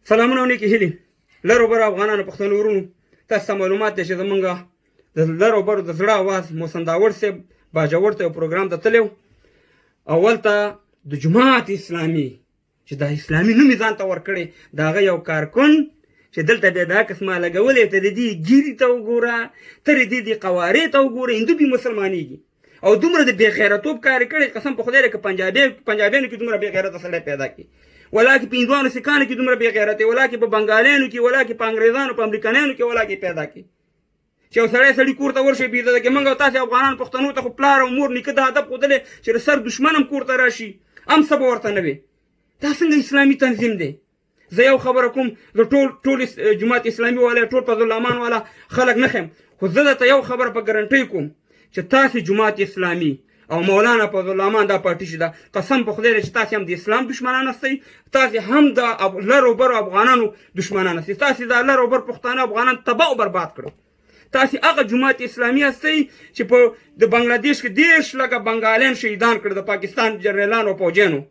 سلامونه ونیکې هیلې لرو برو افغانانو پښتنو ورونو تاسو ته معلومات دی چې زمونږ د لرو برو د زړه اواز محسن داوړ صاحب باجوړ ته یو پروګرام ته تللی اول ته د جماعت اسلامي چې دا اسلامي نوم یې ځان ته ورکړی د هغه یو کارکن چې دلته بیا دا قسمه لګولې ته د دې ګیري ته وګوره تر دې قوارې ته وګوره هندو بې مسلمانېږي او دومره د بې غیرتوب کار یې کړی قسم په خدای دی که پنجابیانو کې دومره بې غیرته سړی پیدا کړي ولا کې په هندوانو سیکانو کې دومره بې غیرته ولا کې په بنګالیانو کې ولا کې په انګریزانو په امریکایانو کې ولا کې پیدا کړي چې یو سړی کور ته ورشي بې عزته کې موږ او تاسې افغانان پښتنو ته خو پلار او مور نیکه دا هدف ښودلی چې د سر دښمن هم کور ته راشي هم څه به ورته نه وي دا څنګه اسلامي تنظیم دی زه یو خبره کوم زه ټول جماعت اسلامي والا ټول فضلالرحمن والا خلک نه ښیم خو زه درته یو خبره په ګرنټۍ کوم چې تاسې جماعت اسلامي او مولانا فضلالرحمن دا پارټي چې ده قسم په خدای دی چې تاسې هم د اسلام دشمنان هستئ تاسې هم د لرو برو افغانانو دشمنان هستئ تاسې دا لرو بر پښتانه افغانان تباه او برباد کړو تاسې هغه جماعت اسلامي هستئ چې په د بنګلادیش کې 10 لکه بنګالیان شهیدان کړل د پاکستان جنرالانو او پوجیانو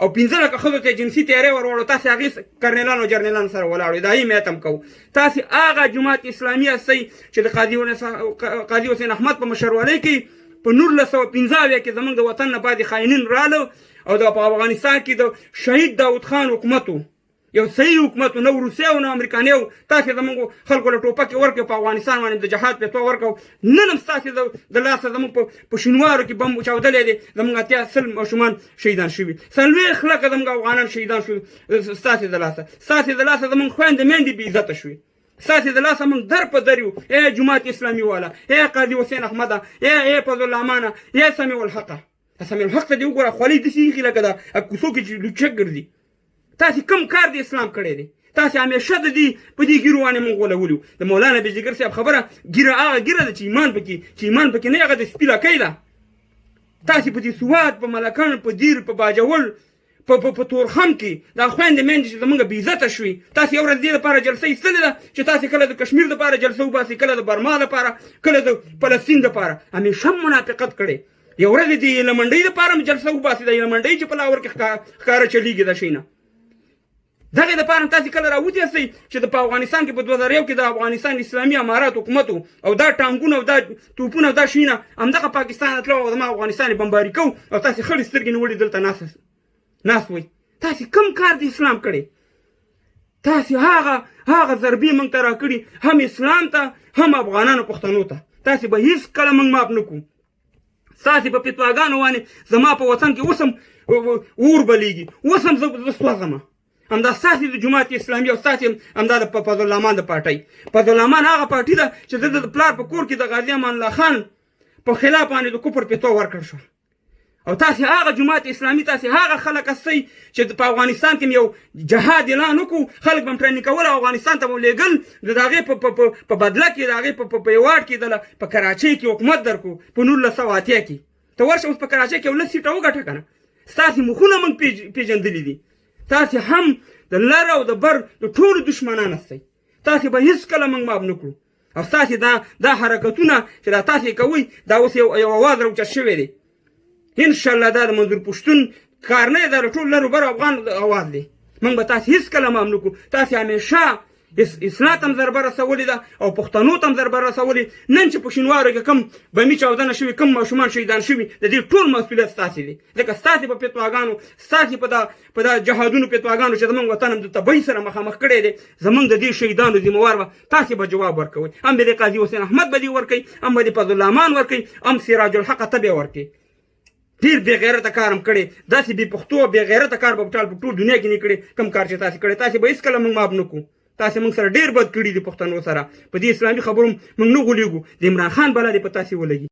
او 15 لکه ښځو ته جنسي تیاری ورواړو تاسې هغې کرنیلانو او جرنیلانو سره ولاړو دا یې میتم کوو تاسې هغه جماعت اسلامي هستئ چې د قاضي حسین احمد په مشرولۍ کې په 1915 کې زموږ د وطن نه بعد خاینین رالو او د په افغانستان کې د شهید داود خان حکومت یو صحیح حکومت نه روسیه او نه امریکاني او تاسې زموږ خلکو له ټوپکې ورکړې په افغانستان باندې د جهاد پیسو ورکړو نن هم ستاسې د لاسه زموږ په شینوارو کې بم چاودلی دی زموږ 80 ماشومان شهیدان شوي 40 لکه زموږ افغانان شهیدان شوي ستاسې د لاسه زموږ خویندې میندې بې عزته شوي ستاسې د لاسه موږ در په در یو ای جماعت اسلامي والا ای قاضي حسین احمده ای فضلالرحمنه ای سمیع الحقه سمیع الحق ته دې وګوره خولۍ داسې ایښي لکه د کوڅو کې چې لوچک ګرځي تاسې کوم کار د اسلام کړی دی تاسې همیشه د دې په دې ګیرو باندې موږ غولولي د مولانا بیجګر صاحب خبره ګیره هغه ګیره ده چې ایمان پکې نه هغه د سپي لکۍ ده تاسې په دې سوات په ملکان په دیر په باجوړ په تورخم کې دا خویندې میندې چې زموږ بې عزته شوي تاسې یو ورځ دې لپاره جلسه ایستلې ده چې تاسې کله د کشمیر لپاره جلسه وباسئ کله د برما لپاره کله د فلسطین لپاره همیشه منافقت کړی یو ورځ د هیلمنډۍ لپاره هم جلسه وباسئ د هیلمنډۍ چې په لاور کې ښکاره چلیږي دا شی نه دغې دپاره تاسې کله راوتې یاستئ چې په افغانستان کې په 2001 کې د افغانستان اسلامي امارات حکومت او دا ټانکونه او دا توپونه او دا شیونه همدغه پاکستان ته تلو او زما افغانستان یې بمباري کوو او تاسې خړې سترګې نیولې دلته ناست وئ تاسې کوم کار د اسلام کړی تاسې هغه ضربې موږ ته راکړي هم اسلام ته هم افغانانو پښتنو ته تاسې به هېڅکله موږ معاف نه کړو ستاسې په فتواګانو باندې زما په وطن کې اوس هم اور بلیږي اوس هم زه سوځم همدا ستاسې د جماعت اسلامي او ستاسې همدا د فضلالرحمن د پارټۍ فضلالرحمن هغه پارټي ده چې د پلار په کور کې د غازي امان الله خان په خلاف باندې د کفر فتوا ورکړل شوه او تاسې هغه جماعت اسلامي تاسې هغه خلک هستئ چې په افغانستان کې یو جهاد اعلان وکړو خلک به هم ټرېنینګ کول او افغانستان ته به لېږل د هغې په بدله کې د هغې په ایوارډ کې په کراچۍ کې حکومت درکړو په 1980 کې ته ورشه اوس په کراچۍ کې 19 سیټه وګټه که نه ستاسې مخونه موږ پېژندلي دي تاسې هم د لر او د بر د ټولو دشمنان هستئ تاسې به هېڅکله موږ معاف نه کړو او ستاسې دا حرکتونه چې دا تاسې کوئ دا اوس یو اواز راوچت شوی دی انشاءالله دا د منظور پښتون کار نه دی دا د ټول لرو برو افغان اواز دی موږ به تاسې هېڅکله معاف نه کړو تاسې همیشه اسلام ته هم ضربه رسولې ده او پښتنو ته هم ضربه رسولې نن چې په شینوارو کې کم بمي چاودنه شوي کم ماشومان شهیدان شوي د دې ټول مسؤلیت ستاسې دی ځکه ستاسې په فتواګانو ستاسې په دا جهادونو فتواګانو چې زموږ وطن هم د تبۍ سره مخامخ کړی دی زموږ د دې شهیدانو ذمهوار به تاسې به جواب ورکوئ هم به د قاضي حسین احمد به دې ورکوئ هم به د فضلالرحمن ورکوئ هم سراج الحق ته به یې ورکوئ ډېر بې غیرته کار هم کړی داسې بې پښتو بې غیرته کار به په ټول دنیا کې نه کړی کوم کار چې تاسې کړی تاسې به هېڅکله موږ معاف نه کړو تاسې موږ سره ډېر بد کړي دي پښتنو سره په دې اسلامي خبرو موږ نه غولېږو د عمران خان بلا دې په تاسې ولګي